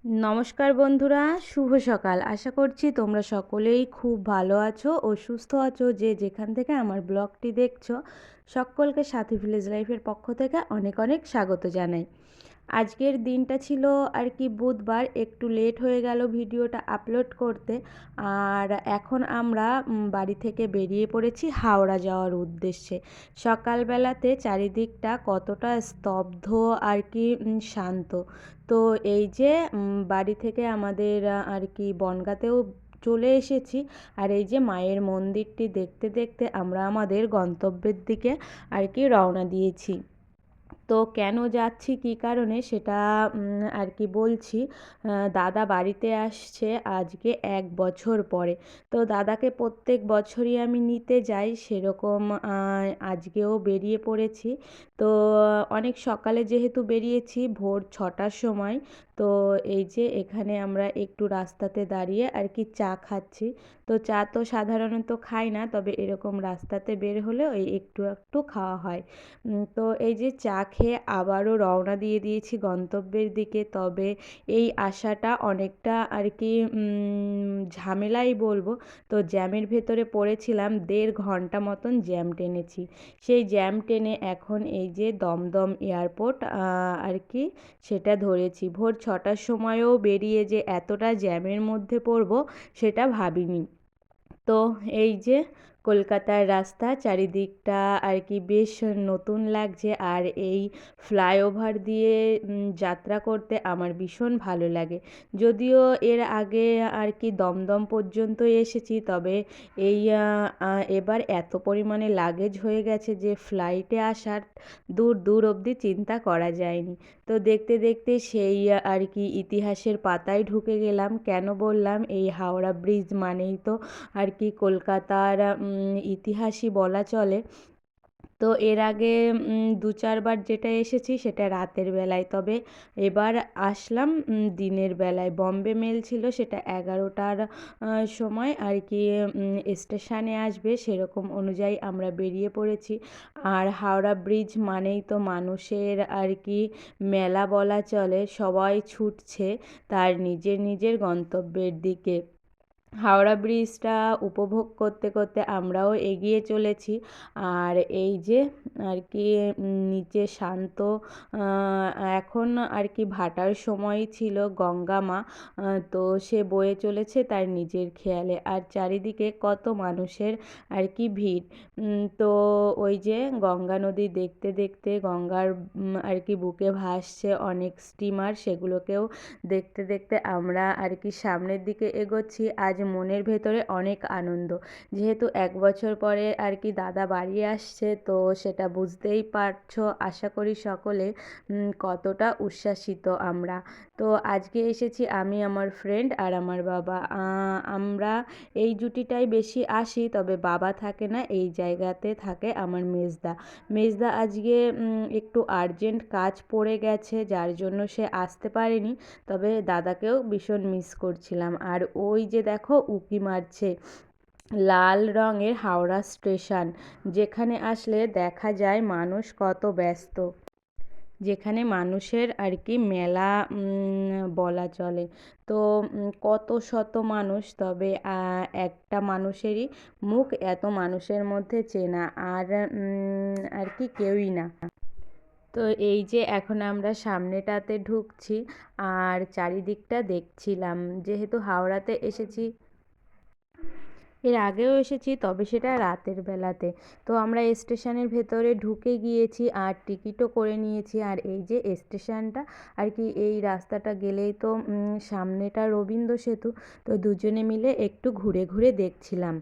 নমস্কার বন্ধুরা, শুভ সকাল। আশা করছি তোমরা সকলেই খুব ভালো আছো ও সুস্থ আছো। যে যেখান থেকে আমার ব্লগটি দেখছো, সকলকে সাথী ভিলেজ লাইফের পক্ষ থেকে অনেক অনেক স্বাগত জানাই। আজকের দিনটা ছিল আর কি বুধবার, একটু লেট হয়ে গেল ভিডিওটা আপলোড করতে। আর এখন আমরা বাড়ি থেকে বেরিয়ে পড়েছি হাওড়া যাওয়ার উদ্দেশ্যে। সকালবেলাতে চারিদিকটা কতটা স্তব্ধ আর কি শান্ত। তো এই যে বাড়ি থেকে আমাদের আর কি বনগাঁতেও চলে এসেছি। আর এই যে মায়ের মন্দিরটি দেখতে দেখতে আমরা আমাদের গন্তব্যের দিকে আর কি রওনা দিয়েছি। তো কেন যাচ্ছি, কী কারণে, সেটা আর কি বলছি। দাদা বাড়িতে আসছে আজকে 1 বছর পরে। তো দাদাকে প্রত্যেক বছরই আমি নিতে যাই, সেরকম আজকেও বেরিয়ে পড়েছি। তো অনেক সকালে যেহেতু বেরিয়েছি, ভোর 6টার সময়। তো এই যে এখানে আমরা একটু রাস্তাতে দাঁড়িয়ে আর কি চা খাচ্ছি। তো চা তো সাধারণত খাই না, তবে এরকম রাস্তাতে বের হলে ওই একটু একটু খাওয়া হয়। তো এই যে চা খেয়ে আবারও রওনা দিয়ে দিয়েছি গন্তব্যের দিকে। তবে এই আসাটা অনেকটা আর কি ঝামেলাই বলবো। তো জ্যামের ভেতরে পড়েছিলাম, 1.5 ঘন্টা মতন জ্যাম টেনেছি। সেই জ্যাম টেনে এখন এই যে দমদম এয়ারপোর্ট আর কি সেটা ধরেছি। ভোর 6টার সময়ও বেরিয়ে যে এতটা জ্যামের মধ্যে পড়বো সেটা ভাবিনি। তো এই যে কলকাতার রাস্তা, চারিদিকটা আর কি বেশ নতুন লাগছে। আর এই ফ্লাইওভার দিয়ে যাত্রা করতে আমার ভীষণ ভালো লাগে। যদিও এর আগে আর কি দমদম পর্যন্ত এসেছি, তবে এই এবার এত পরিমাণে লাগেজ হয়ে গেছে যে ফ্লাইটে আসার দূর দূর অবধি চিন্তা করা যায়নি। তো দেখতে দেখতে সেই আর কি ইতিহাসের পাতায় ঢুকে গেলাম। কেন বললাম, এই হাওড়া ব্রিজ মানেই তো আর কি কলকাতার ইতিহাসই বলা চলে। তো এর আগে 2-4 বার যেটা এসেছি সেটা রাতের বেলায়, তবে এবার আসলাম দিনের বেলায়। বম্বে মেল ছিল, সেটা 11টার সময় আর কি স্টেশনে আসবে, সেরকম অনুযায়ী আমরা বেরিয়ে পড়েছি। আর হাওড়া ব্রিজ মানেই তো মানুষের আর কি মেলা বলা চলে। সবাই ছুটছে তার নিজের নিজের গন্তব্যের দিকে। হাওড়া ব্রিজটা উপভোগ করতে করতে আমরাও এগিয়ে চলেছি। আর এই যে আর কি নিচে শান্ত, এখন আর কি ভাটার সময় ছিল গঙ্গা মা। তো সে বয়ে চলেছে তার নিজের খেয়ালে, আর চারিদিকে কত মানুষের আর কি ভিড়। তো ওই যে গঙ্গা নদী দেখতে দেখতে গঙ্গার আর কি বুকে ভাসছে অনেক স্টিমার, সেগুলোকেও দেখতে দেখতে আমরা আর কি সামনের দিকে এগোচ্ছি। আজ মনের ভেতরে অনেক আনন্দ, যেহেতু 1 বছর পরে আর কি দাদা বাড়ি আসছে। তো সেটা বুঝতেই পারছো, আশা করি সকলে কতটা উচ্ছ্বাসিত আমরা। তো আজকে এসেছি আমি, আমার ফ্রেন্ড আর আমার বাবা। আমরা এই জুটিটাই বেশি আসি, তবে বাবা থাকে না, এই জায়গাতে থাকে আমার মেজদা। মেজদা আজকে একটু আর্জেন্ট কাজ পড়ে গেছে, যার জন্য সে আসতে পারেনি। তবে দাদাকেও ভীষণ মিস করছিলাম। আর ওই যে দেখো উঁকি মারছে, লাল রঙের হাওড়া স্টেশন, যেখানে আসলে দেখা যায় মানুষ কত ব্যস্ত, যেখানে মানুষের আর কি মেলা বলা চলে। তো কত শত মানুষ, তবে একটা মানুষেরই মুখ এত মানুষের মধ্যে চেনা আর আর কি কেউই না। তো এই যে এখন আমরা সামনেটাতে ঢুকছি আর চারিদিকটা দেখছিলাম। যেহেতু হাওড়াতে এসেছি, এর আগেও এসেছি, তবে সেটা রাতের বেলাতে। তো আমরা স্টেশনের ভেতরে ঢুকে গিয়েছি আর টিকিটও করে নিয়েছি। আর এই যে স্টেশনটা আর কি, এই রাস্তাটা গেলেই তো সামনেটা রবীন্দ্র সেতু। তো দুজনে মিলে একটু ঘুরে ঘুরে দেখছিলাম।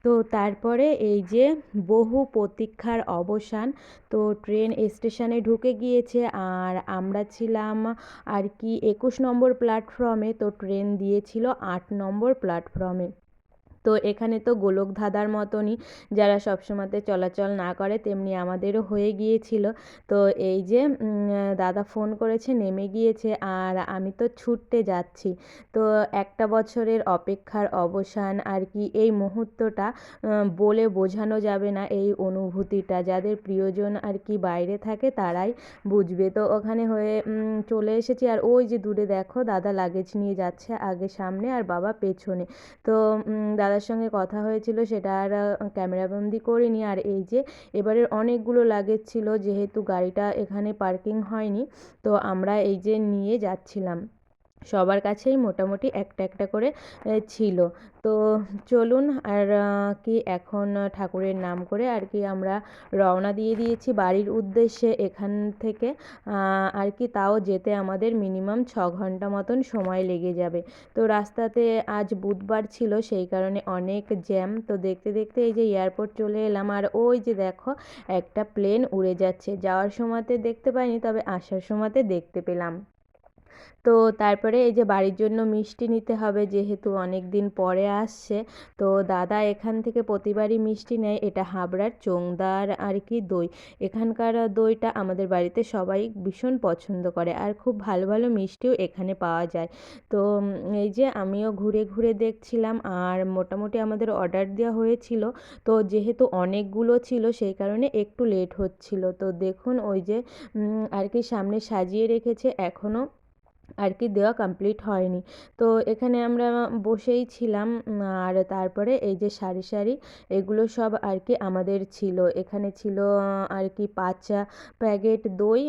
তো তারপরে এই যে বহু প্রতীক্ষার অবসান, তো ট্রেন স্টেশনে ঢুকে গিয়েছে। আর আমরা ছিলাম আর কি 21 নম্বর প্ল্যাটফর্মে, তো ট্রেন দিয়েছিল 8 নম্বর প্ল্যাটফর্মে। তো এখানে তো গোলক ধাঁধার মতনই, যারা সবসময়তে চলাচল না করে তেমনি আমাদেরও হয়ে গিয়েছিল। তো এই যে দাদা ফোন করেছে, নেমে গিয়েছে আর আমি তো ছুটতে যাচ্ছি। তো একটা বছরের অপেক্ষার অবসান আর কি, এই মুহূর্তটা বলে বোঝানো যাবে না। এই অনুভূতিটা যাদের প্রিয়জন আর কি বাইরে থাকে তারাই বুঝবে। তো ওখানে হয়ে চলে এসেছি আর ওই যে দূরে দেখো দাদা লাগেজ নিয়ে যাচ্ছে, আগে সামনে আর বাবা পেছনে। তো দাদার সঙ্গে কথা হয়েছিল, সেটা আর ক্যামেরাবন্দি করিনি। আর এই যে এবারের অনেকগুলো লাগেজ ছিল, যেহেতু গাড়িটা এখানে পার্কিং হয়নি, তো আমরা এই যে নিয়ে যাচ্ছিলাম। সবার কাছেই মোটামুটি একটা একটা করে ছিল। তো চলুন আর কি এখন ঠাকুরের নাম করে আর কি আমরা রওনা দিয়ে দিয়েছি বাড়ির উদ্দেশ্যে। এখান থেকে আর কি তাও যেতে আমাদের মিনিমাম 6 ঘন্টা মতন সময় লেগে যাবে। তো রাস্তাতে আজ বুধবার ছিল, সেই কারণে অনেক জ্যাম। তো দেখতে দেখতে এই যে এয়ারপোর্ট চলে এলাম আর ওই যে দেখো একটা প্লেন উড়ে যাচ্ছে। যাওয়ার সময়তে দেখতে পাইনি, তবে আসার সময়তে দেখতে পেলাম। তো তারপরে এই যে বাড়ির জন্য মিষ্টি নিতে হবে, যেহেতু অনেক দিন পরে আসছে। তো দাদা এখান থেকে প্রতিবারই মিষ্টি নেয়। এটা হাবড়ার চোংদার আর কি দই। এখানকার দইটা আমাদের বাড়িতে সবাই ভীষণ পছন্দ করে আর খুব ভালো ভালো মিষ্টিও এখানে পাওয়া যায়। তো এই যে আমিও ঘুরে ঘুরে দেখছিলাম আর মোটামুটি আমাদের অর্ডার দেওয়া হয়েছিল। তো যেহেতু অনেকগুলো ছিল সেই কারণে একটু লেট হচ্ছিল। তো দেখুন ওই যে আর কি সামনে সাজিয়ে রেখেছে, এখনও আর কি দেওয়া কমপ্লিট হয়নি। তো এখানে আমরা বসেই ছিলাম। আর তারপরে এই যে সারি সারি এগুলো সব আর কি আমাদের ছিল। এখানে ছিল আর কি 5 প্যাকেট দই,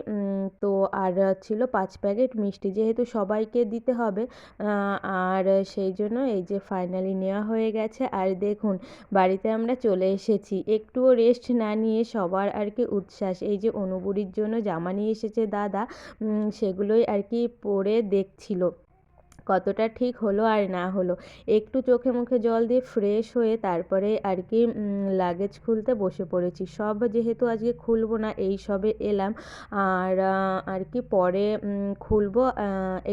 তো আর ছিল 5 প্যাকেট মিষ্টি, যেহেতু সবাইকে দিতে হবে। আর সেই জন্য এই যে ফাইনালি নেওয়া হয়ে গেছে। আর দেখুন বাড়িতে আমরা চলে এসেছি, একটুও রেস্ট না নিয়ে সবার আর কি উচ্ছ্বাস। এই যে অনুবুড়ির জন্য জামা নিয়ে এসেছে দাদা, সেগুলোই আর কি পরে দেখছিল কতটা ঠিক হলো আর না হলো। একটু চোখে মুখে জল দিয়ে ফ্রেশ হয়ে তারপরে আর কি লাগেজ খুলতে বসে পড়েছি। সব যেহেতু আজকে খুলবো না, এই সবে এলাম আর আর কি পরে খুলবো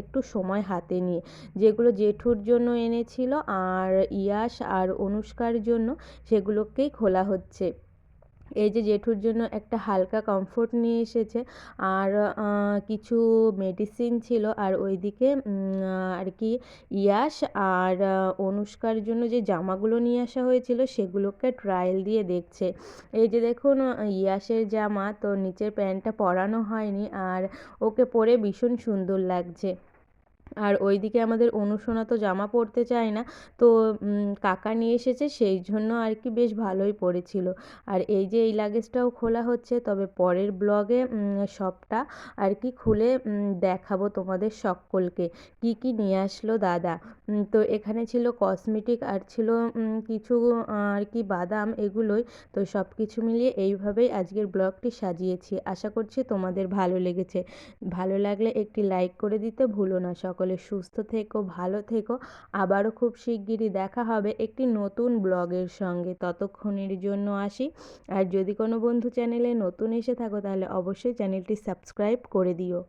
একটু সময় হাতে নিয়ে। যেগুলো জেঠুর জন্য এনেছিল আর ইয়াশ আর অনুষ্কার জন্য, সেগুলোকেই খোলা হচ্ছে। এই যে জেঠুর জন্য একটা হালকা কমফোর্ট নিয়ে এসেছে আর কিছু মেডিসিন ছিল। আর ওইদিকে আর কি ইয়াশ আর অনুষ্কার জন্য যে জামাগুলো নিয়ে আসা হয়েছিল সেগুলোকে ট্রায়াল দিয়ে দেখছে। এই যে দেখুন ইয়াশের জামা, তো নিচের প্যান্টটা পরানো হয়নি আর ওকে পরে ভীষণ সুন্দর লাগছে। আর ওইদিকে আমাদের অনুসোনা তো জামা পরতে চায় না, তো কাকা নিয়ে এসেছে, সেই জন্য আর কি বেশ ভালোই পড়েছিল। আর এই যে এই লাগেজটাও খোলা হচ্ছে, তবে পরের ব্লগে সবটা আর কি খুলে দেখাবো তোমাদের সকলকে কি কি নিয়ে আসলো দাদা। তো এখানে ছিল কসমেটিক আর ছিল কিছু আর কি বাদাম, এগুলোই। তো সব কিছু মিলিয়ে এইভাবেই আজকের ব্লগটি সাজিয়েছি। আশা করছি তোমাদের ভালো লেগেছে। ভালো লাগলে একটি লাইক করে দিতে ভুলো না। সকলে সুস্থ থেকো, ভালো থেকো। আবারও খুব শিগগিরই দেখা হবে একটি নতুন ব্লগের সঙ্গে। ততক্ষণের জন্য আসি। আর যদি কোনো বন্ধু চ্যানেলে নতুন এসে থাকো তাহলে অবশ্যই চ্যানেলটি সাবস্ক্রাইব করে দিও।